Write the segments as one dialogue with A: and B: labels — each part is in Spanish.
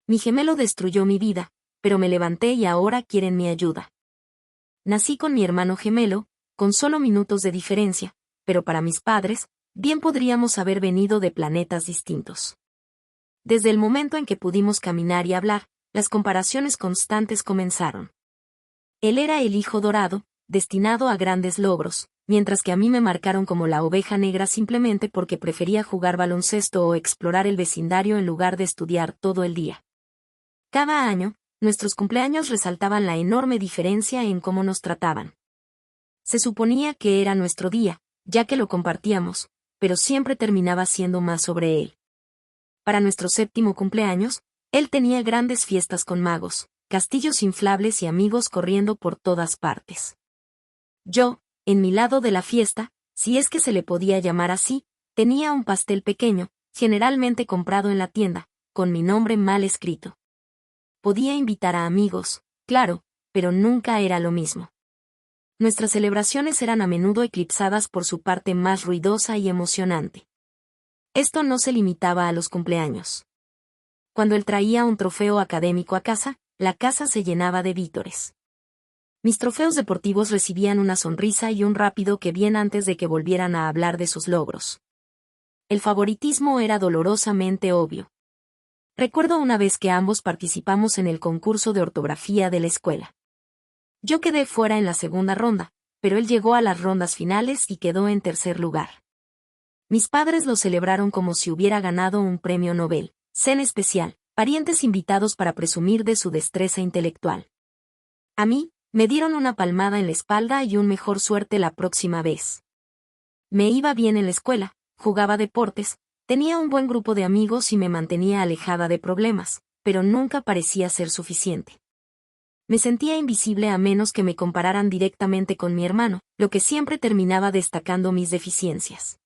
A: Mi gemelo destruyó mi vida, pero me levanté y ahora quieren mi ayuda. Nací con mi hermano gemelo, con solo minutos de diferencia, pero para mis padres, bien podríamos haber venido de planetas distintos. Desde el momento en que pudimos caminar y hablar, las comparaciones constantes comenzaron. Él era el hijo dorado, destinado a grandes logros, mientras que a mí me marcaron como la oveja negra simplemente porque prefería jugar baloncesto o explorar el vecindario en lugar de estudiar todo el día. Cada año, nuestros cumpleaños resaltaban la enorme diferencia en cómo nos trataban. Se suponía que era nuestro día, ya que lo compartíamos, pero siempre terminaba siendo más sobre él. Para nuestro 7º cumpleaños, él tenía grandes fiestas con magos, castillos inflables y amigos corriendo por todas partes. Yo, en mi lado de la fiesta, si es que se le podía llamar así, tenía un pastel pequeño, generalmente comprado en la tienda, con mi nombre mal escrito. Podía invitar a amigos, claro, pero nunca era lo mismo. Nuestras celebraciones eran a menudo eclipsadas por su parte más ruidosa y emocionante. Esto no se limitaba a los cumpleaños. Cuando él traía un trofeo académico a casa, la casa se llenaba de vítores. Mis trofeos deportivos recibían una sonrisa y un rápido que bien antes de que volvieran a hablar de sus logros. El favoritismo era dolorosamente obvio. Recuerdo una vez que ambos participamos en el concurso de ortografía de la escuela. Yo quedé fuera en la segunda ronda, pero él llegó a las rondas finales y quedó en tercer lugar. Mis padres lo celebraron como si hubiera ganado un premio Nobel, cena especial, parientes invitados para presumir de su destreza intelectual. A mí, me dieron una palmada en la espalda y un mejor suerte la próxima vez. Me iba bien en la escuela, jugaba deportes, tenía un buen grupo de amigos y me mantenía alejada de problemas, pero nunca parecía ser suficiente. Me sentía invisible a menos que me compararan directamente con mi hermano, lo que siempre terminaba destacando mis deficiencias.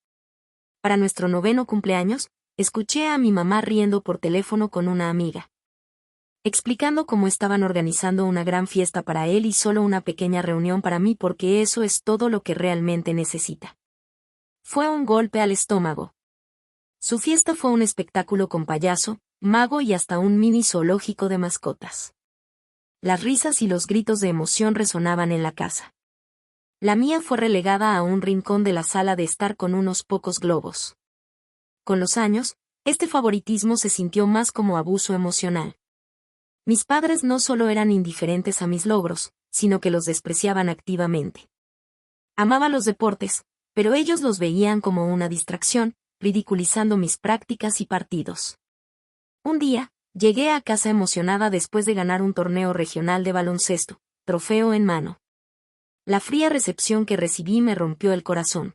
A: Para nuestro 9º cumpleaños, escuché a mi mamá riendo por teléfono con una amiga, explicando cómo estaban organizando una gran fiesta para él y solo una pequeña reunión para mí porque eso es todo lo que realmente necesita. Fue un golpe al estómago. Su fiesta fue un espectáculo con payaso, mago y hasta un mini zoológico de mascotas. Las risas y los gritos de emoción resonaban en la casa. La mía fue relegada a un rincón de la sala de estar con unos pocos globos. Con los años, este favoritismo se sintió más como abuso emocional. Mis padres no solo eran indiferentes a mis logros, sino que los despreciaban activamente. Amaba los deportes, pero ellos los veían como una distracción, ridiculizando mis prácticas y partidos. Un día, llegué a casa emocionada después de ganar un torneo regional de baloncesto, trofeo en mano. La fría recepción que recibí me rompió el corazón.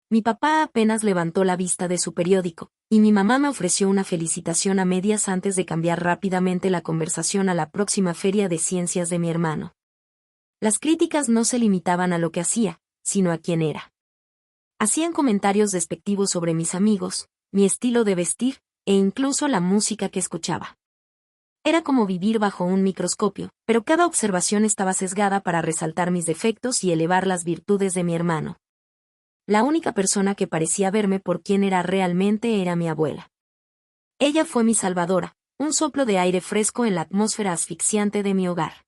A: Mi papá apenas levantó la vista de su periódico, y mi mamá me ofreció una felicitación a medias antes de cambiar rápidamente la conversación a la próxima feria de ciencias de mi hermano. Las críticas no se limitaban a lo que hacía, sino a quién era. Hacían comentarios despectivos sobre mis amigos, mi estilo de vestir, e incluso la música que escuchaba. Era como vivir bajo un microscopio, pero cada observación estaba sesgada para resaltar mis defectos y elevar las virtudes de mi hermano. La única persona que parecía verme por quien era realmente era mi abuela. Ella fue mi salvadora, un soplo de aire fresco en la atmósfera asfixiante de mi hogar.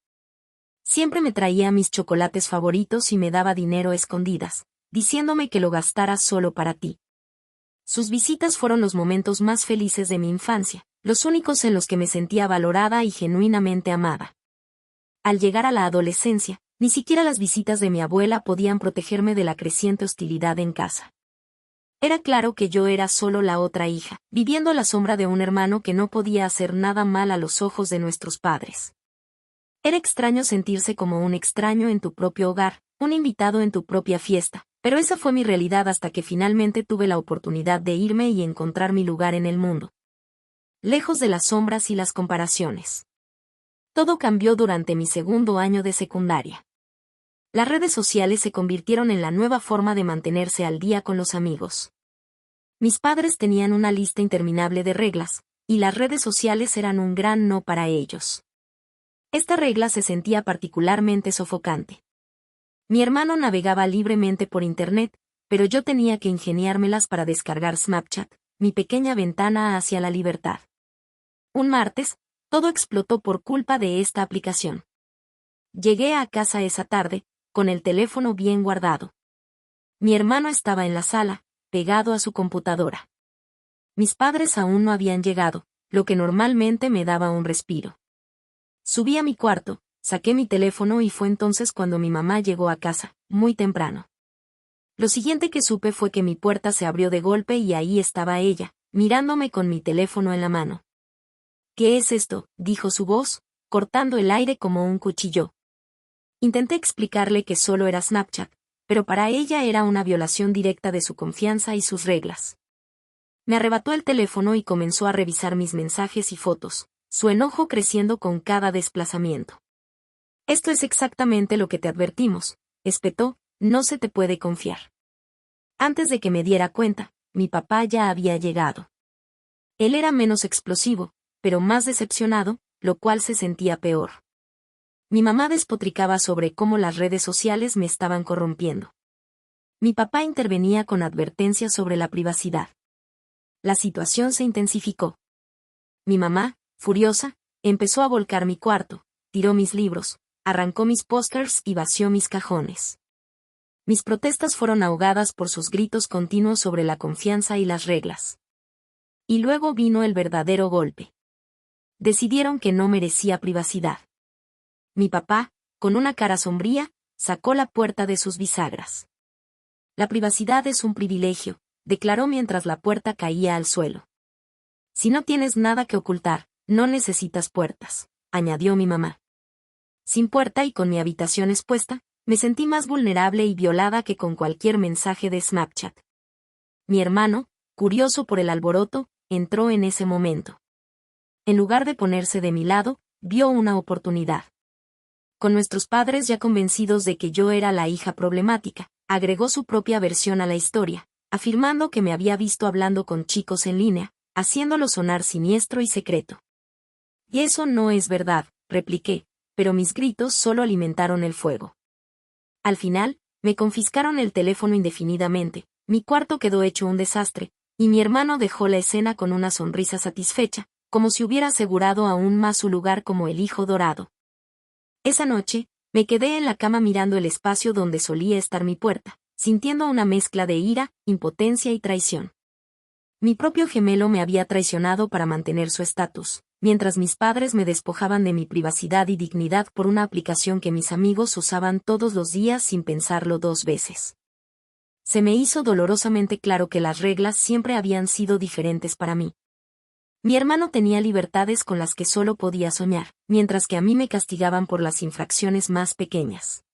A: Siempre me traía mis chocolates favoritos y me daba dinero a escondidas, diciéndome que lo gastara solo para ti. Sus visitas fueron los momentos más felices de mi infancia, los únicos en los que me sentía valorada y genuinamente amada. Al llegar a la adolescencia, ni siquiera las visitas de mi abuela podían protegerme de la creciente hostilidad en casa. Era claro que yo era solo la otra hija, viviendo a la sombra de un hermano que no podía hacer nada mal a los ojos de nuestros padres. Era extraño sentirse como un extraño en tu propio hogar, un invitado en tu propia fiesta, pero esa fue mi realidad hasta que finalmente tuve la oportunidad de irme y encontrar mi lugar en el mundo. Lejos de las sombras y las comparaciones. Todo cambió durante mi 2º año de secundaria. Las redes sociales se convirtieron en la nueva forma de mantenerse al día con los amigos. Mis padres tenían una lista interminable de reglas, y las redes sociales eran un gran no para ellos. Esta regla se sentía particularmente sofocante. Mi hermano navegaba libremente por Internet, pero yo tenía que ingeniármelas para descargar Snapchat, mi pequeña ventana hacia la libertad. Un martes, Todo explotó por culpa de esta aplicación. Llegué a casa esa tarde, con el teléfono bien guardado. Mi hermano estaba en la sala, pegado a su computadora. Mis padres aún no habían llegado, lo que normalmente me daba un respiro. Subí a mi cuarto, saqué mi teléfono y fue entonces cuando mi mamá llegó a casa, muy temprano. Lo siguiente que supe fue que mi puerta se abrió de golpe y ahí estaba ella, mirándome con mi teléfono en la mano. «¿Qué es esto?», dijo su voz, cortando el aire como un cuchillo. Intenté explicarle que solo era Snapchat, pero para ella era una violación directa de su confianza y sus reglas. Me arrebató el teléfono y comenzó a revisar mis mensajes y fotos, su enojo creciendo con cada desplazamiento. «Esto es exactamente lo que te advertimos», espetó, «no se te puede confiar». Antes de que me diera cuenta, mi papá ya había llegado. Él era menos explosivo, pero más decepcionado, lo cual se sentía peor. Mi mamá despotricaba sobre cómo las redes sociales me estaban corrompiendo. Mi papá intervenía con advertencias sobre la privacidad. La situación se intensificó. Mi mamá, furiosa, empezó a volcar mi cuarto, tiró mis libros, arrancó mis pósters y vació mis cajones. Mis protestas fueron ahogadas por sus gritos continuos sobre la confianza y las reglas. Y luego vino el verdadero golpe. Decidieron que no merecía privacidad. Mi papá, con una cara sombría, sacó la puerta de sus bisagras. «La privacidad es un privilegio», declaró mientras la puerta caía al suelo. «Si no tienes nada que ocultar, no necesitas puertas», añadió mi mamá. Sin puerta y con mi habitación expuesta, me sentí más vulnerable y violada que con cualquier mensaje de Snapchat. Mi hermano, curioso por el alboroto, entró en ese momento. En lugar de ponerse de mi lado, vio una oportunidad. Con nuestros padres ya convencidos de que yo era la hija problemática, agregó su propia versión a la historia, afirmando que me había visto hablando con chicos en línea, haciéndolo sonar siniestro y secreto. «Y eso no es verdad», repliqué, pero mis gritos solo alimentaron el fuego. Al final, me confiscaron el teléfono indefinidamente, mi cuarto quedó hecho un desastre, y mi hermano dejó la escena con una sonrisa satisfecha, como si hubiera asegurado aún más su lugar como el hijo dorado. Esa noche, me quedé en la cama mirando el espacio donde solía estar mi puerta, sintiendo una mezcla de ira, impotencia y traición. Mi propio gemelo me había traicionado para mantener su estatus, mientras mis padres me despojaban de mi privacidad y dignidad por una aplicación que mis amigos usaban todos los días sin pensarlo dos veces. Se me hizo dolorosamente claro que las reglas siempre habían sido diferentes para mí. Mi hermano tenía libertades con las que solo podía soñar, mientras que a mí me castigaban por las infracciones más pequeñas.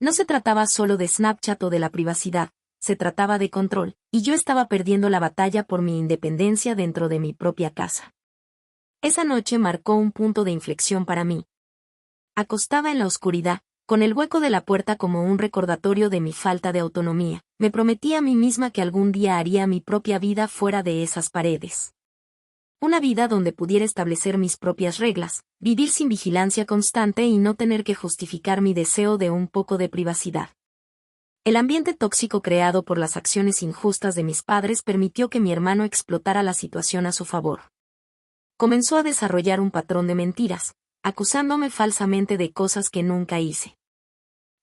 A: No se trataba solo de Snapchat o de la privacidad, se trataba de control, y yo estaba perdiendo la batalla por mi independencia dentro de mi propia casa. Esa noche marcó un punto de inflexión para mí. Acostada en la oscuridad, con el hueco de la puerta como un recordatorio de mi falta de autonomía, me prometí a mí misma que algún día haría mi propia vida fuera de esas paredes. Una vida donde pudiera establecer mis propias reglas, vivir sin vigilancia constante y no tener que justificar mi deseo de un poco de privacidad. El ambiente tóxico creado por las acciones injustas de mis padres permitió que mi hermano explotara la situación a su favor. Comenzó a desarrollar un patrón de mentiras, acusándome falsamente de cosas que nunca hice.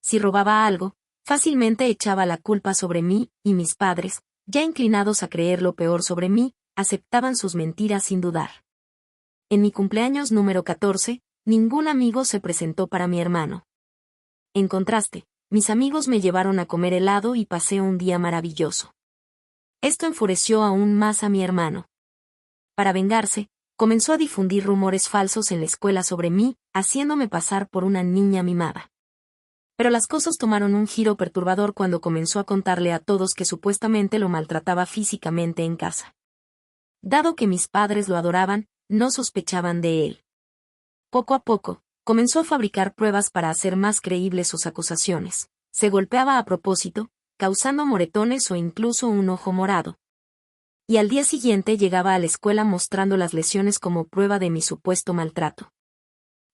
A: Si robaba algo, fácilmente echaba la culpa sobre mí, y mis padres, ya inclinados a creer lo peor sobre mí, aceptaban sus mentiras sin dudar. En mi cumpleaños número 14, ningún amigo se presentó para mi hermano. En contraste, mis amigos me llevaron a comer helado y pasé un día maravilloso. Esto enfureció aún más a mi hermano. Para vengarse, comenzó a difundir rumores falsos en la escuela sobre mí, haciéndome pasar por una niña mimada. Pero las cosas tomaron un giro perturbador cuando comenzó a contarle a todos que supuestamente lo maltrataba físicamente en casa. Dado que mis padres lo adoraban, no sospechaban de él. Poco a poco, comenzó a fabricar pruebas para hacer más creíbles sus acusaciones. Se golpeaba a propósito, causando moretones o incluso un ojo morado. Y al día siguiente llegaba a la escuela mostrando las lesiones como prueba de mi supuesto maltrato.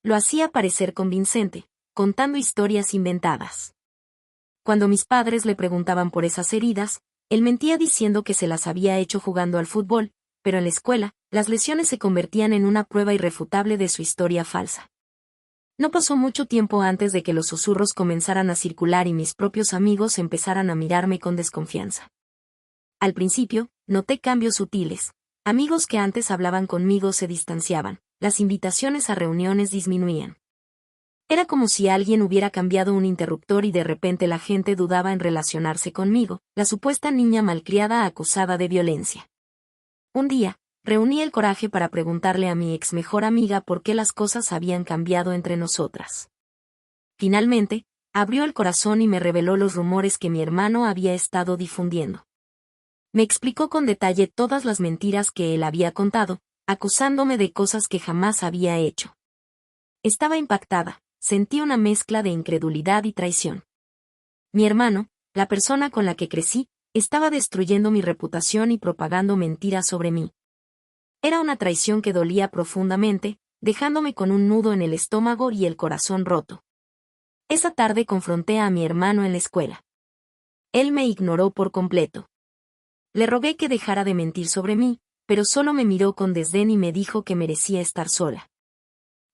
A: Lo hacía parecer convincente, contando historias inventadas. Cuando mis padres le preguntaban por esas heridas, él mentía diciendo que se las había hecho jugando al fútbol, pero en la escuela, las lesiones se convertían en una prueba irrefutable de su historia falsa. No pasó mucho tiempo antes de que los susurros comenzaran a circular y mis propios amigos empezaran a mirarme con desconfianza. Al principio, noté cambios sutiles. Amigos que antes hablaban conmigo se distanciaban, las invitaciones a reuniones disminuían. Era como si alguien hubiera cambiado un interruptor y de repente la gente dudaba en relacionarse conmigo, la supuesta niña malcriada acusada de violencia. Un día, reuní el coraje para preguntarle a mi ex mejor amiga por qué las cosas habían cambiado entre nosotras. Finalmente, abrió el corazón y me reveló los rumores que mi hermano había estado difundiendo. Me explicó con detalle todas las mentiras que él había contado, acusándome de cosas que jamás había hecho. Estaba impactada, sentí una mezcla de incredulidad y traición. Mi hermano, la persona con la que crecí, estaba destruyendo mi reputación y propagando mentiras sobre mí. Era una traición que dolía profundamente, dejándome con un nudo en el estómago y el corazón roto. Esa tarde confronté a mi hermano en la escuela. Él me ignoró por completo. Le rogué que dejara de mentir sobre mí, pero solo me miró con desdén y me dijo que merecía estar sola.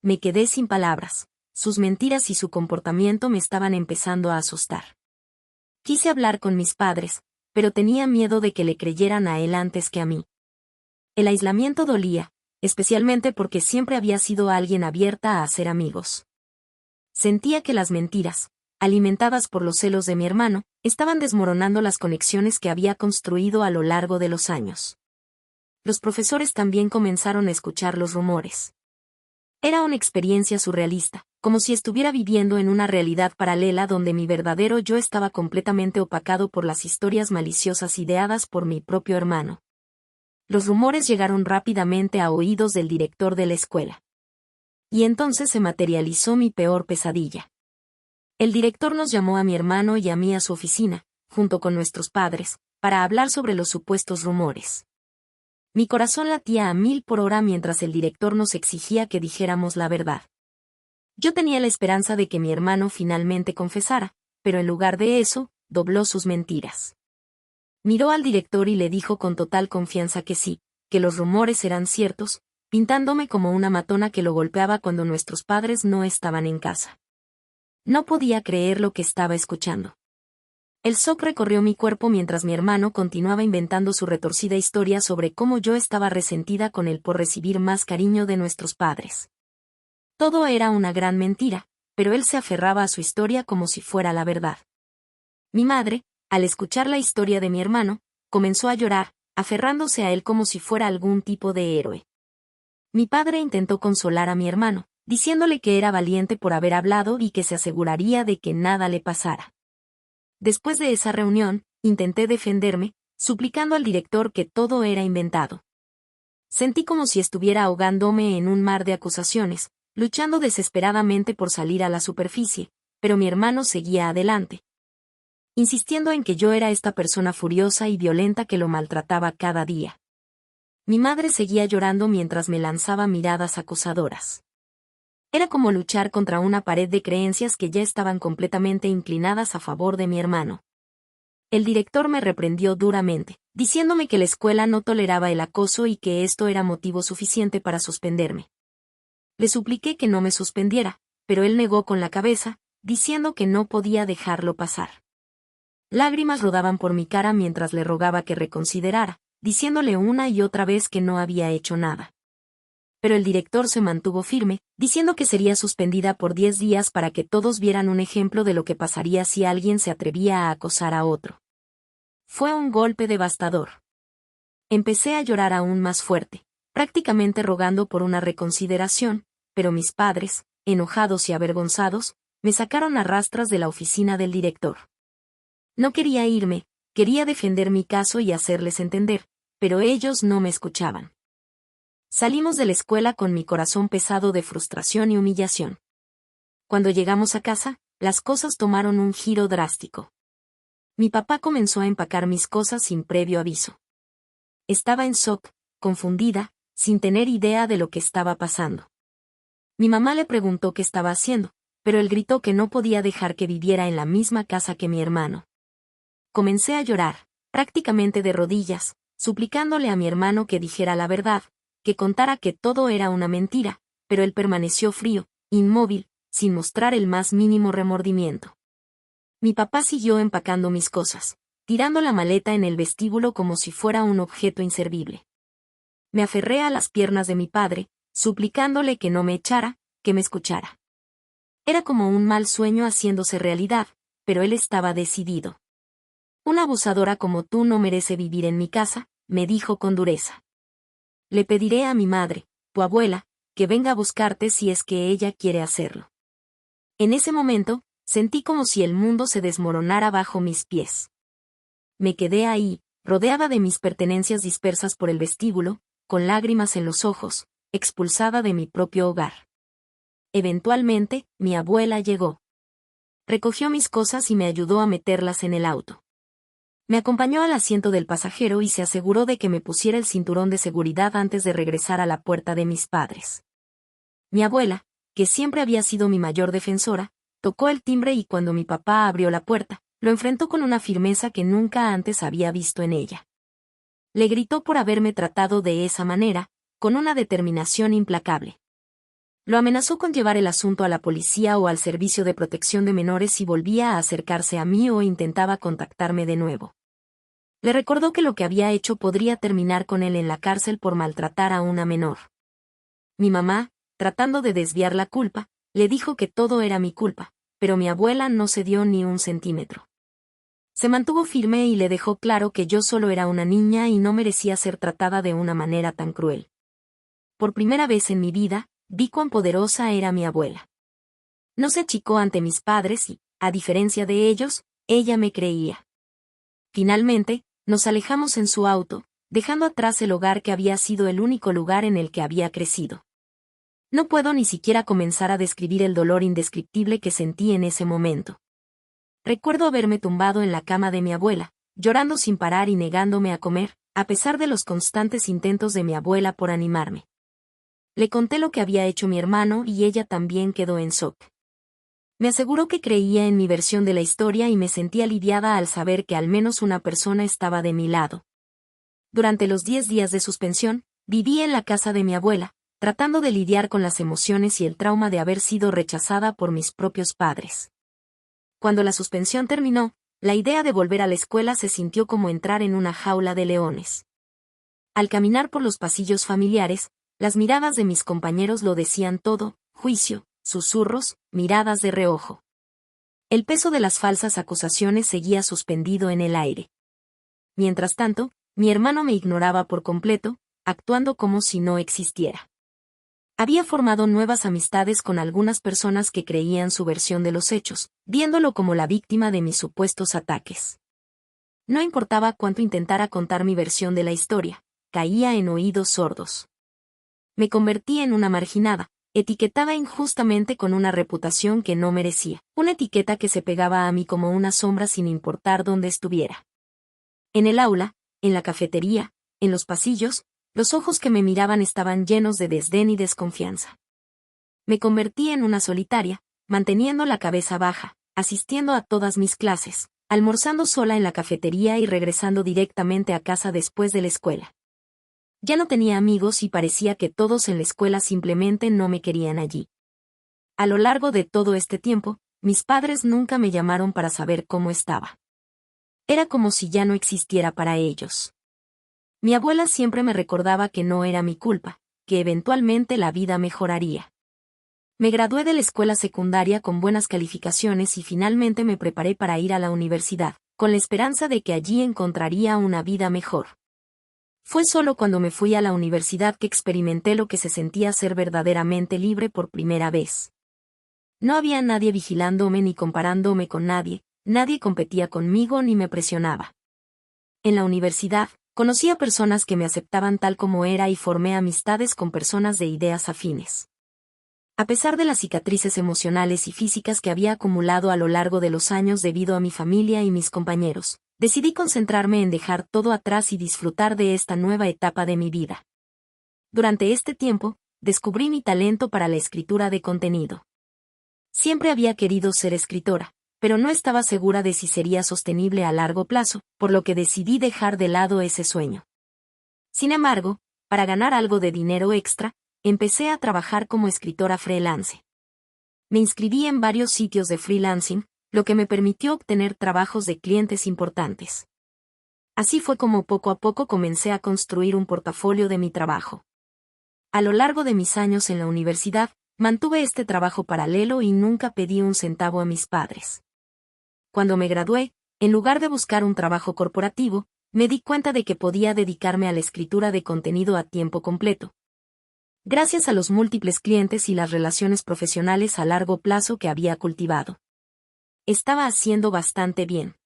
A: Me quedé sin palabras. Sus mentiras y su comportamiento me estaban empezando a asustar. Quise hablar con mis padres, pero tenía miedo de que le creyeran a él antes que a mí. El aislamiento dolía, especialmente porque siempre había sido alguien abierta a hacer amigos. Sentía que las mentiras, alimentadas por los celos de mi hermano, estaban desmoronando las conexiones que había construido a lo largo de los años. Los profesores también comenzaron a escuchar los rumores. Era una experiencia surrealista, como si estuviera viviendo en una realidad paralela donde mi verdadero yo estaba completamente opacado por las historias maliciosas ideadas por mi propio hermano. Los rumores llegaron rápidamente a oídos del director de la escuela. Y entonces se materializó mi peor pesadilla. El director nos llamó a mi hermano y a mí a su oficina, junto con nuestros padres, para hablar sobre los supuestos rumores. Mi corazón latía a 1000 por hora mientras el director nos exigía que dijéramos la verdad. Yo tenía la esperanza de que mi hermano finalmente confesara, pero en lugar de eso, dobló sus mentiras. Miró al director y le dijo con total confianza que sí, que los rumores eran ciertos, pintándome como una matona que lo golpeaba cuando nuestros padres no estaban en casa. No podía creer lo que estaba escuchando. El shock recorrió mi cuerpo mientras mi hermano continuaba inventando su retorcida historia sobre cómo yo estaba resentida con él por recibir más cariño de nuestros padres. Todo era una gran mentira, pero él se aferraba a su historia como si fuera la verdad. Mi madre, al escuchar la historia de mi hermano, comenzó a llorar, aferrándose a él como si fuera algún tipo de héroe. Mi padre intentó consolar a mi hermano, diciéndole que era valiente por haber hablado y que se aseguraría de que nada le pasara. Después de esa reunión, intenté defenderme, suplicando al director que todo era inventado. Sentí como si estuviera ahogándome en un mar de acusaciones, luchando desesperadamente por salir a la superficie, pero mi hermano seguía adelante, insistiendo en que yo era esta persona furiosa y violenta que lo maltrataba cada día. Mi madre seguía llorando mientras me lanzaba miradas acusadoras. Era como luchar contra una pared de creencias que ya estaban completamente inclinadas a favor de mi hermano. El director me reprendió duramente, diciéndome que la escuela no toleraba el acoso y que esto era motivo suficiente para suspenderme. Le supliqué que no me suspendiera, pero él negó con la cabeza, diciendo que no podía dejarlo pasar. Lágrimas rodaban por mi cara mientras le rogaba que reconsiderara, diciéndole una y otra vez que no había hecho nada. Pero el director se mantuvo firme, diciendo que sería suspendida por 10 días para que todos vieran un ejemplo de lo que pasaría si alguien se atrevía a acosar a otro. Fue un golpe devastador. Empecé a llorar aún más fuerte, prácticamente rogando por una reconsideración, pero mis padres, enojados y avergonzados, me sacaron a rastras de la oficina del director. No quería irme, quería defender mi caso y hacerles entender, pero ellos no me escuchaban. Salimos de la escuela con mi corazón pesado de frustración y humillación. Cuando llegamos a casa, las cosas tomaron un giro drástico. Mi papá comenzó a empacar mis cosas sin previo aviso. Estaba en shock, confundida, sin tener idea de lo que estaba pasando. Mi mamá le preguntó qué estaba haciendo, pero él gritó que no podía dejar que viviera en la misma casa que mi hermano. Comencé a llorar, prácticamente de rodillas, suplicándole a mi hermano que dijera la verdad, que contara que todo era una mentira, pero él permaneció frío, inmóvil, sin mostrar el más mínimo remordimiento. Mi papá siguió empacando mis cosas, tirando la maleta en el vestíbulo como si fuera un objeto inservible. Me aferré a las piernas de mi padre, suplicándole que no me echara, que me escuchara. Era como un mal sueño haciéndose realidad, pero él estaba decidido. Una abusadora como tú no merece vivir en mi casa, me dijo con dureza. Le pediré a mi madre, tu abuela, que venga a buscarte si es que ella quiere hacerlo. En ese momento, sentí como si el mundo se desmoronara bajo mis pies. Me quedé ahí, rodeada de mis pertenencias dispersas por el vestíbulo, con lágrimas en los ojos, expulsada de mi propio hogar. Eventualmente, mi abuela llegó. Recogió mis cosas y me ayudó a meterlas en el auto. Me acompañó al asiento del pasajero y se aseguró de que me pusiera el cinturón de seguridad antes de regresar a la puerta de mis padres. Mi abuela, que siempre había sido mi mayor defensora, tocó el timbre y cuando mi papá abrió la puerta, lo enfrentó con una firmeza que nunca antes había visto en ella. Le gritó por haberme tratado de esa manera, con una determinación implacable. Lo amenazó con llevar el asunto a la policía o al Servicio de Protección de Menores si volvía a acercarse a mí o intentaba contactarme de nuevo. Le recordó que lo que había hecho podría terminar con él en la cárcel por maltratar a una menor. Mi mamá, tratando de desviar la culpa, le dijo que todo era mi culpa, pero mi abuela no cedió ni un centímetro. Se mantuvo firme y le dejó claro que yo solo era una niña y no merecía ser tratada de una manera tan cruel. Por primera vez en mi vida, vi cuán poderosa era mi abuela. No se achicó ante mis padres y, a diferencia de ellos, ella me creía. Finalmente, nos alejamos en su auto, dejando atrás el hogar que había sido el único lugar en el que había crecido. No puedo ni siquiera comenzar a describir el dolor indescriptible que sentí en ese momento. Recuerdo haberme tumbado en la cama de mi abuela, llorando sin parar y negándome a comer, a pesar de los constantes intentos de mi abuela por animarme. Le conté lo que había hecho mi hermano y ella también quedó en shock. Me aseguró que creía en mi versión de la historia y me sentí aliviada al saber que al menos una persona estaba de mi lado. Durante los 10 días de suspensión, viví en la casa de mi abuela, tratando de lidiar con las emociones y el trauma de haber sido rechazada por mis propios padres. Cuando la suspensión terminó, la idea de volver a la escuela se sintió como entrar en una jaula de leones. Al caminar por los pasillos familiares, las miradas de mis compañeros lo decían todo, juicio, susurros, miradas de reojo. El peso de las falsas acusaciones seguía suspendido en el aire. Mientras tanto, mi hermano me ignoraba por completo, actuando como si no existiera. Había formado nuevas amistades con algunas personas que creían su versión de los hechos, viéndolo como la víctima de mis supuestos ataques. No importaba cuánto intentara contar mi versión de la historia, caía en oídos sordos. Me convertí en una marginada, etiquetada injustamente con una reputación que no merecía, una etiqueta que se pegaba a mí como una sombra sin importar dónde estuviera. En el aula, en la cafetería, en los pasillos, los ojos que me miraban estaban llenos de desdén y desconfianza. Me convertí en una solitaria, manteniendo la cabeza baja, asistiendo a todas mis clases, almorzando sola en la cafetería y regresando directamente a casa después de la escuela. Ya no tenía amigos y parecía que todos en la escuela simplemente no me querían allí. A lo largo de todo este tiempo, mis padres nunca me llamaron para saber cómo estaba. Era como si ya no existiera para ellos. Mi abuela siempre me recordaba que no era mi culpa, que eventualmente la vida mejoraría. Me gradué de la escuela secundaria con buenas calificaciones y finalmente me preparé para ir a la universidad, con la esperanza de que allí encontraría una vida mejor. Fue solo cuando me fui a la universidad que experimenté lo que se sentía ser verdaderamente libre por primera vez. No había nadie vigilándome ni comparándome con nadie, nadie competía conmigo ni me presionaba. En la universidad, conocí a personas que me aceptaban tal como era y formé amistades con personas de ideas afines. A pesar de las cicatrices emocionales y físicas que había acumulado a lo largo de los años debido a mi familia y mis compañeros, decidí concentrarme en dejar todo atrás y disfrutar de esta nueva etapa de mi vida. Durante este tiempo, descubrí mi talento para la escritura de contenido. Siempre había querido ser escritora, pero no estaba segura de si sería sostenible a largo plazo, por lo que decidí dejar de lado ese sueño. Sin embargo, para ganar algo de dinero extra, empecé a trabajar como escritora freelance. Me inscribí en varios sitios de freelancing, lo que me permitió obtener trabajos de clientes importantes. Así fue como poco a poco comencé a construir un portafolio de mi trabajo. A lo largo de mis años en la universidad, mantuve este trabajo paralelo y nunca pedí un centavo a mis padres. Cuando me gradué, en lugar de buscar un trabajo corporativo, me di cuenta de que podía dedicarme a la escritura de contenido a tiempo completo. Gracias a los múltiples clientes y las relaciones profesionales a largo plazo que había cultivado. Estaba haciendo bastante bien.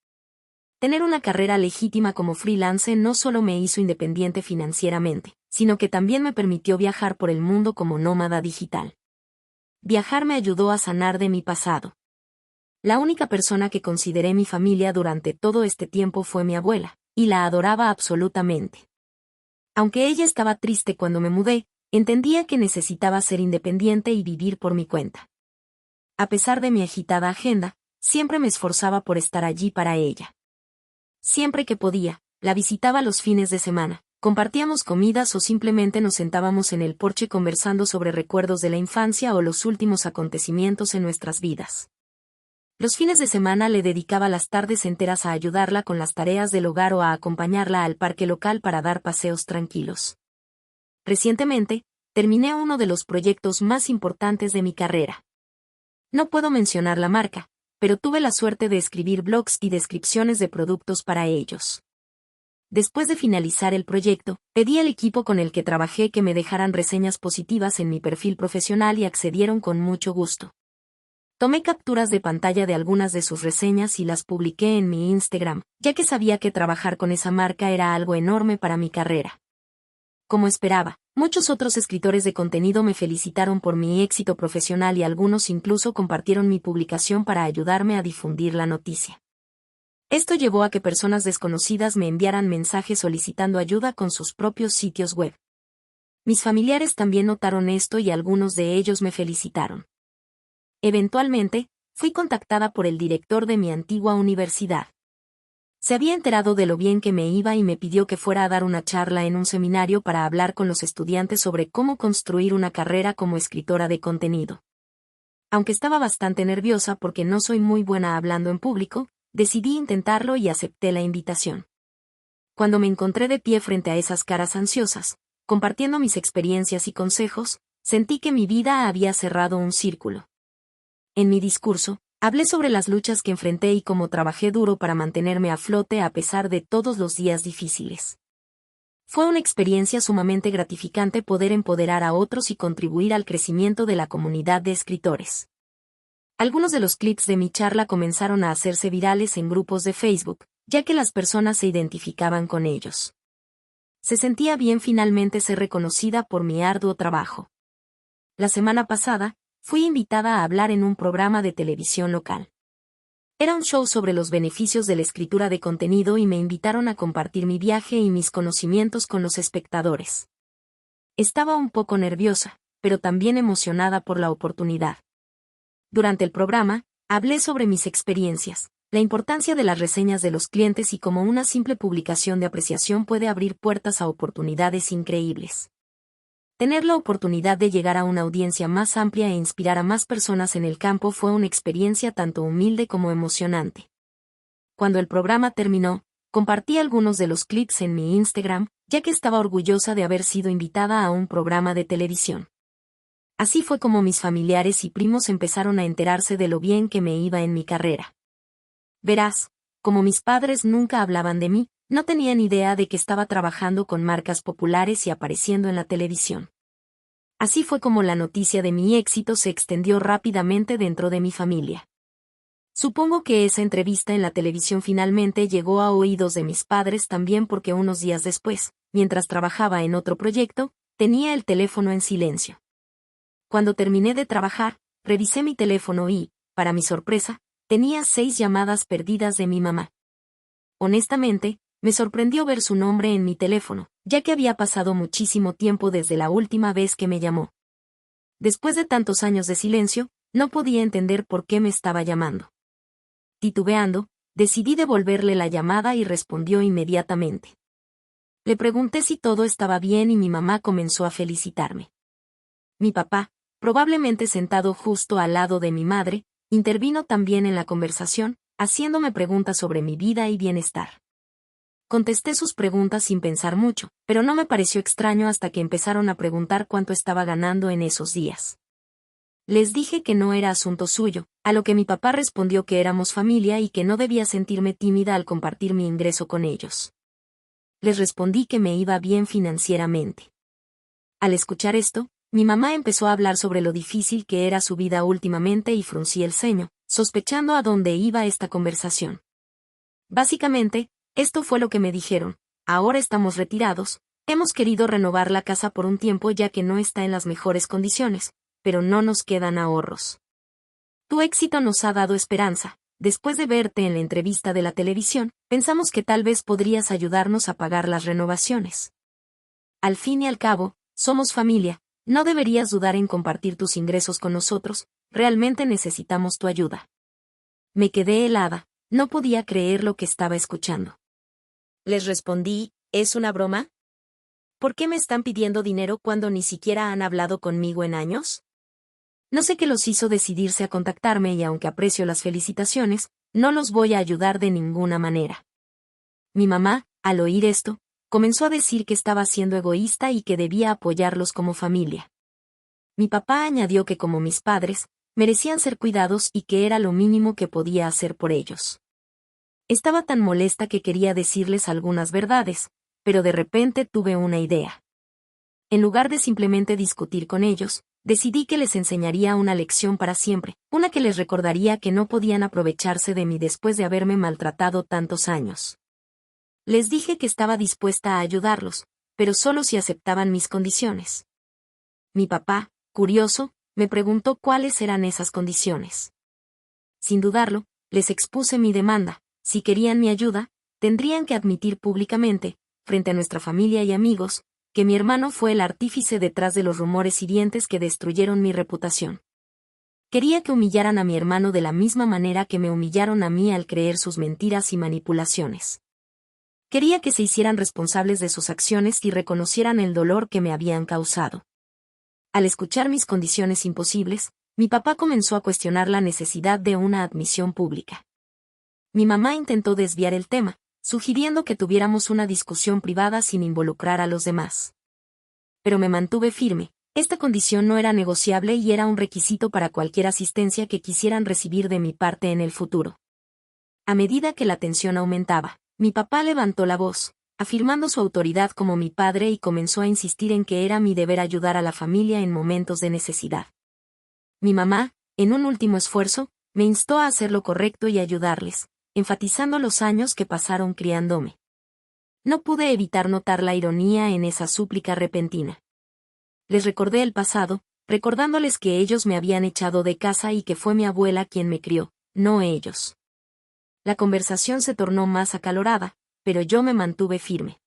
A: Tener una carrera legítima como freelance no solo me hizo independiente financieramente, sino que también me permitió viajar por el mundo como nómada digital. Viajar me ayudó a sanar de mi pasado. La única persona que consideré mi familia durante todo este tiempo fue mi abuela, y la adoraba absolutamente. Aunque ella estaba triste cuando me mudé, entendía que necesitaba ser independiente y vivir por mi cuenta. A pesar de mi agitada agenda, siempre me esforzaba por estar allí para ella. Siempre que podía, la visitaba los fines de semana, compartíamos comidas o simplemente nos sentábamos en el porche conversando sobre recuerdos de la infancia o los últimos acontecimientos en nuestras vidas. Los fines de semana le dedicaba las tardes enteras a ayudarla con las tareas del hogar o a acompañarla al parque local para dar paseos tranquilos. Recientemente, terminé uno de los proyectos más importantes de mi carrera. No puedo mencionar la marca, pero tuve la suerte de escribir blogs y descripciones de productos para ellos. Después de finalizar el proyecto, pedí al equipo con el que trabajé que me dejaran reseñas positivas en mi perfil profesional y accedieron con mucho gusto. Tomé capturas de pantalla de algunas de sus reseñas y las publiqué en mi Instagram, ya que sabía que trabajar con esa marca era algo enorme para mi carrera. Como esperaba, muchos otros escritores de contenido me felicitaron por mi éxito profesional y algunos incluso compartieron mi publicación para ayudarme a difundir la noticia. Esto llevó a que personas desconocidas me enviaran mensajes solicitando ayuda con sus propios sitios web. Mis familiares también notaron esto y algunos de ellos me felicitaron. Eventualmente, fui contactada por el director de mi antigua universidad. Se había enterado de lo bien que me iba y me pidió que fuera a dar una charla en un seminario para hablar con los estudiantes sobre cómo construir una carrera como escritora de contenido. Aunque estaba bastante nerviosa porque no soy muy buena hablando en público, decidí intentarlo y acepté la invitación. Cuando me encontré de pie frente a esas caras ansiosas, compartiendo mis experiencias y consejos, sentí que mi vida había cerrado un círculo. En mi discurso, hablé sobre las luchas que enfrenté y cómo trabajé duro para mantenerme a flote a pesar de todos los días difíciles. Fue una experiencia sumamente gratificante poder empoderar a otros y contribuir al crecimiento de la comunidad de escritores. Algunos de los clips de mi charla comenzaron a hacerse virales en grupos de Facebook, ya que las personas se identificaban con ellos. Se sentía bien finalmente ser reconocida por mi arduo trabajo. La semana pasada, fui invitada a hablar en un programa de televisión local. Era un show sobre los beneficios de la escritura de contenido y me invitaron a compartir mi viaje y mis conocimientos con los espectadores. Estaba un poco nerviosa, pero también emocionada por la oportunidad. Durante el programa, hablé sobre mis experiencias, la importancia de las reseñas de los clientes y cómo una simple publicación de apreciación puede abrir puertas a oportunidades increíbles. Tener la oportunidad de llegar a una audiencia más amplia e inspirar a más personas en el campo fue una experiencia tanto humilde como emocionante. Cuando el programa terminó, compartí algunos de los clips en mi Instagram, ya que estaba orgullosa de haber sido invitada a un programa de televisión. Así fue como mis familiares y primos empezaron a enterarse de lo bien que me iba en mi carrera. Verás, como mis padres nunca hablaban de mí, no tenían idea de que estaba trabajando con marcas populares y apareciendo en la televisión. Así fue como la noticia de mi éxito se extendió rápidamente dentro de mi familia. Supongo que esa entrevista en la televisión finalmente llegó a oídos de mis padres también porque unos días después, mientras trabajaba en otro proyecto, tenía el teléfono en silencio. Cuando terminé de trabajar, revisé mi teléfono y, para mi sorpresa, tenía 6 llamadas perdidas de mi mamá. Honestamente, me sorprendió ver su nombre en mi teléfono, ya que había pasado muchísimo tiempo desde la última vez que me llamó. Después de tantos años de silencio, no podía entender por qué me estaba llamando. Titubeando, decidí devolverle la llamada y respondió inmediatamente. Le pregunté si todo estaba bien y mi mamá comenzó a felicitarme. Mi papá, probablemente sentado justo al lado de mi madre, intervino también en la conversación, haciéndome preguntas sobre mi vida y bienestar. Contesté sus preguntas sin pensar mucho, pero no me pareció extraño hasta que empezaron a preguntar cuánto estaba ganando en esos días. Les dije que no era asunto suyo, a lo que mi papá respondió que éramos familia y que no debía sentirme tímida al compartir mi ingreso con ellos. Les respondí que me iba bien financieramente. Al escuchar esto, mi mamá empezó a hablar sobre lo difícil que era su vida últimamente y fruncí el ceño, sospechando a dónde iba esta conversación. Básicamente, esto fue lo que me dijeron: ahora estamos retirados, hemos querido renovar la casa por un tiempo ya que no está en las mejores condiciones, pero no nos quedan ahorros. Tu éxito nos ha dado esperanza. Después de verte en la entrevista de la televisión, pensamos que tal vez podrías ayudarnos a pagar las renovaciones. Al fin y al cabo, somos familia, no deberías dudar en compartir tus ingresos con nosotros, realmente necesitamos tu ayuda. Me quedé helada, no podía creer lo que estaba escuchando. Les respondí: ¿es una broma? ¿Por qué me están pidiendo dinero cuando ni siquiera han hablado conmigo en años? No sé qué los hizo decidirse a contactarme y aunque aprecio las felicitaciones, no los voy a ayudar de ninguna manera. Mi mamá, al oír esto, comenzó a decir que estaba siendo egoísta y que debía apoyarlos como familia. Mi papá añadió que como mis padres, merecían ser cuidados y que era lo mínimo que podía hacer por ellos. Estaba tan molesta que quería decirles algunas verdades, pero de repente tuve una idea. En lugar de simplemente discutir con ellos, decidí que les enseñaría una lección para siempre, una que les recordaría que no podían aprovecharse de mí después de haberme maltratado tantos años. Les dije que estaba dispuesta a ayudarlos, pero solo si aceptaban mis condiciones. Mi papá, curioso, me preguntó cuáles eran esas condiciones. Sin dudarlo, les expuse mi demanda: si querían mi ayuda, tendrían que admitir públicamente, frente a nuestra familia y amigos, que mi hermano fue el artífice detrás de los rumores hirientes que destruyeron mi reputación. Quería que humillaran a mi hermano de la misma manera que me humillaron a mí al creer sus mentiras y manipulaciones. Quería que se hicieran responsables de sus acciones y reconocieran el dolor que me habían causado. Al escuchar mis condiciones imposibles, mi papá comenzó a cuestionar la necesidad de una admisión pública. Mi mamá intentó desviar el tema, sugiriendo que tuviéramos una discusión privada sin involucrar a los demás. Pero me mantuve firme: esta condición no era negociable y era un requisito para cualquier asistencia que quisieran recibir de mi parte en el futuro. A medida que la tensión aumentaba, mi papá levantó la voz, afirmando su autoridad como mi padre y comenzó a insistir en que era mi deber ayudar a la familia en momentos de necesidad. Mi mamá, en un último esfuerzo, me instó a hacer lo correcto y ayudarles, enfatizando los años que pasaron criándome. No pude evitar notar la ironía en esa súplica repentina. Les recordé el pasado, recordándoles que ellos me habían echado de casa y que fue mi abuela quien me crió, no ellos. La conversación se tornó más acalorada, pero yo me mantuve firme.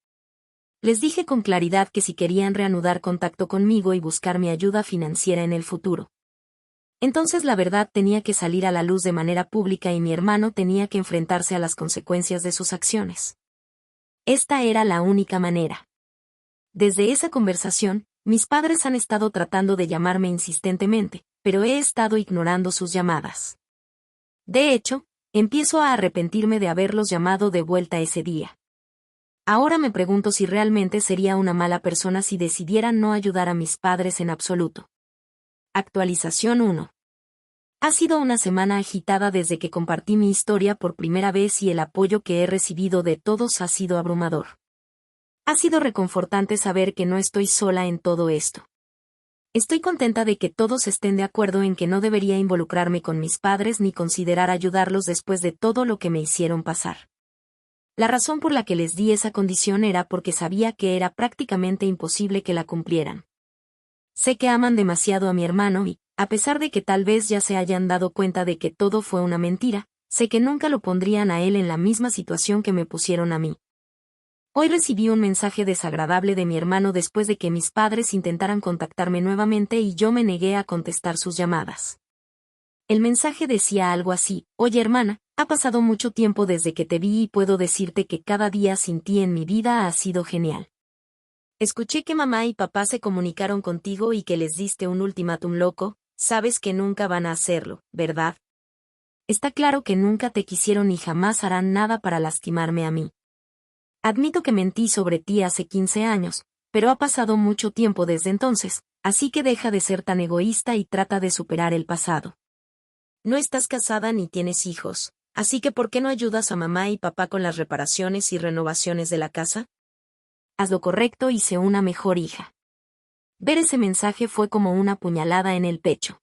A: Les dije con claridad que si querían reanudar contacto conmigo y buscar mi ayuda financiera en el futuro, entonces la verdad tenía que salir a la luz de manera pública y mi hermano tenía que enfrentarse a las consecuencias de sus acciones. Esta era la única manera. Desde esa conversación, mis padres han estado tratando de llamarme insistentemente, pero he estado ignorando sus llamadas. De hecho, empiezo a arrepentirme de haberlos llamado de vuelta ese día. Ahora me pregunto si realmente sería una mala persona si decidiera no ayudar a mis padres en absoluto. Actualización 1. Ha sido una semana agitada desde que compartí mi historia por primera vez y el apoyo que he recibido de todos ha sido abrumador. Ha sido reconfortante saber que no estoy sola en todo esto. Estoy contenta de que todos estén de acuerdo en que no debería involucrarme con mis padres ni considerar ayudarlos después de todo lo que me hicieron pasar. La razón por la que les di esa condición era porque sabía que era prácticamente imposible que la cumplieran. Sé que aman demasiado a mi hermano y, a pesar de que tal vez ya se hayan dado cuenta de que todo fue una mentira, sé que nunca lo pondrían a él en la misma situación que me pusieron a mí. Hoy recibí un mensaje desagradable de mi hermano después de que mis padres intentaran contactarme nuevamente y yo me negué a contestar sus llamadas. El mensaje decía algo así: oye hermana, Ha pasado mucho tiempo desde que te vi y puedo decirte que cada día sin ti en mi vida ha sido genial. Escuché que mamá y papá se comunicaron contigo y que les diste un ultimátum loco, sabes que nunca van a hacerlo, ¿verdad? Está claro que nunca te quisieron y jamás harán nada para lastimarme a mí. Admito que mentí sobre ti hace 15 años, pero ha pasado mucho tiempo desde entonces, así que deja de ser tan egoísta y trata de superar el pasado. No estás casada ni tienes hijos, así que ¿por qué no ayudas a mamá y papá con las reparaciones y renovaciones de la casa? Haz lo correcto y sé una mejor hija. Ver ese mensaje fue como una puñalada en el pecho.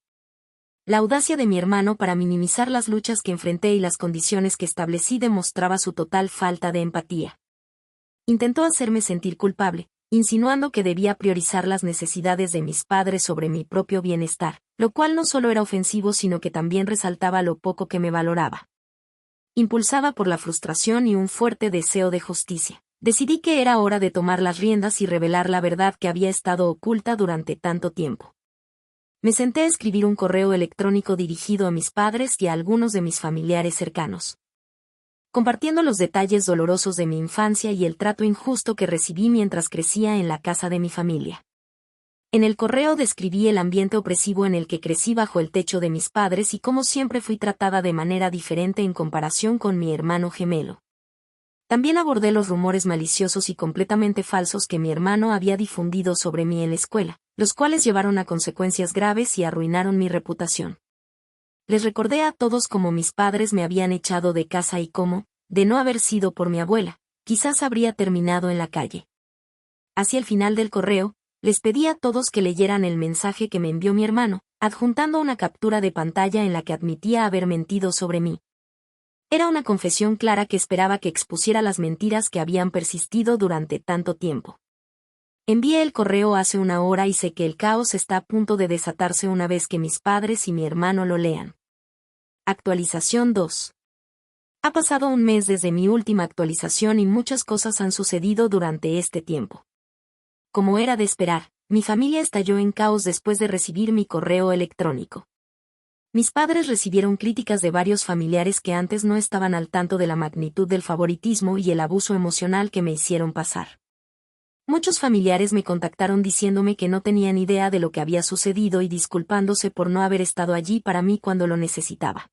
A: La audacia de mi hermano para minimizar las luchas que enfrenté y las condiciones que establecí demostraba su total falta de empatía. Intentó hacerme sentir culpable, insinuando que debía priorizar las necesidades de mis padres sobre mi propio bienestar, lo cual no solo era ofensivo sino que también resaltaba lo poco que me valoraba. Impulsada por la frustración y un fuerte deseo de justicia, decidí que era hora de tomar las riendas y revelar la verdad que había estado oculta durante tanto tiempo. Me senté a escribir un correo electrónico dirigido a mis padres y a algunos de mis familiares cercanos, compartiendo los detalles dolorosos de mi infancia y el trato injusto que recibí mientras crecía en la casa de mi familia. En el correo describí el ambiente opresivo en el que crecí bajo el techo de mis padres y cómo siempre fui tratada de manera diferente en comparación con mi hermano gemelo. También abordé los rumores maliciosos y completamente falsos que mi hermano había difundido sobre mí en la escuela, los cuales llevaron a consecuencias graves y arruinaron mi reputación. Les recordé a todos cómo mis padres me habían echado de casa y cómo, de no haber sido por mi abuela, quizás habría terminado en la calle. Hacia el final del correo, les pedí a todos que leyeran el mensaje que me envió mi hermano, adjuntando una captura de pantalla en la que admitía haber mentido sobre mí. Era una confesión clara que esperaba que expusiera las mentiras que habían persistido durante tanto tiempo. Envié el correo hace una hora y sé que el caos está a punto de desatarse una vez que mis padres y mi hermano lo lean. Actualización 2. Ha pasado un mes desde mi última actualización y muchas cosas han sucedido durante este tiempo. Como era de esperar, mi familia estalló en caos después de recibir mi correo electrónico. Mis padres recibieron críticas de varios familiares que antes no estaban al tanto de la magnitud del favoritismo y el abuso emocional que me hicieron pasar. Muchos familiares me contactaron diciéndome que no tenían idea de lo que había sucedido y disculpándose por no haber estado allí para mí cuando lo necesitaba.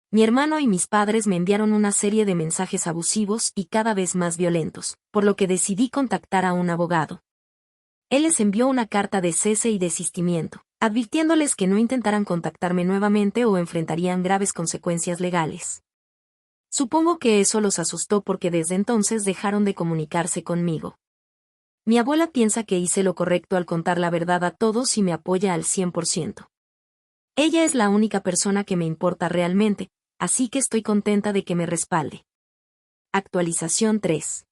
A: Mi hermano y mis padres me enviaron una serie de mensajes abusivos y cada vez más violentos, por lo que decidí contactar a un abogado. Él les envió una carta de cese y desistimiento, advirtiéndoles que no intentaran contactarme nuevamente o enfrentarían graves consecuencias legales. Supongo que eso los asustó porque desde entonces dejaron de comunicarse conmigo. Mi abuela piensa que hice lo correcto al contar la verdad a todos y me apoya al 100%. Ella es la única persona que me importa realmente, así que estoy contenta de que me respalde. Actualización 3.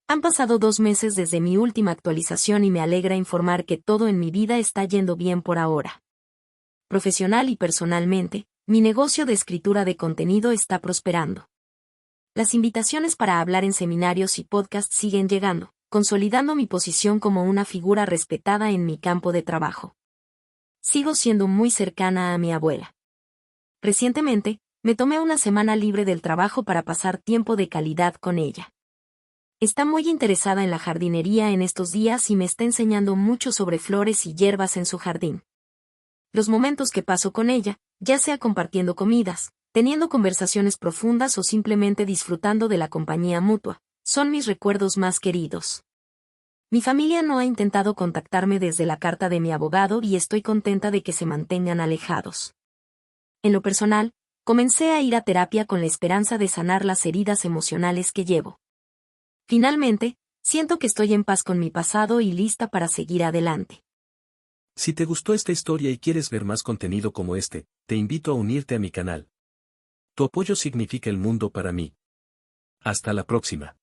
A: Han pasado 2 meses desde mi última actualización y me alegra informar que todo en mi vida está yendo bien por ahora. Profesional y personalmente, mi negocio de escritura de contenido está prosperando. Las invitaciones para hablar en seminarios y podcasts siguen llegando, consolidando mi posición como una figura respetada en mi campo de trabajo. Sigo siendo muy cercana a mi abuela. Recientemente, me tomé una semana libre del trabajo para pasar tiempo de calidad con ella. Está muy interesada en la jardinería en estos días y me está enseñando mucho sobre flores y hierbas en su jardín. Los momentos que paso con ella, ya sea compartiendo comidas, teniendo conversaciones profundas o simplemente disfrutando de la compañía mutua, son mis recuerdos más queridos. Mi familia no ha intentado contactarme desde la carta de mi abogado y estoy contenta de que se mantengan alejados. En lo personal, comencé a ir a terapia con la esperanza de sanar las heridas emocionales que llevo. Finalmente, siento que estoy en paz con mi pasado y lista para seguir adelante.
B: Si te gustó esta historia y quieres ver más contenido como este, te invito a unirte a mi canal. Tu apoyo significa el mundo para mí. Hasta la próxima.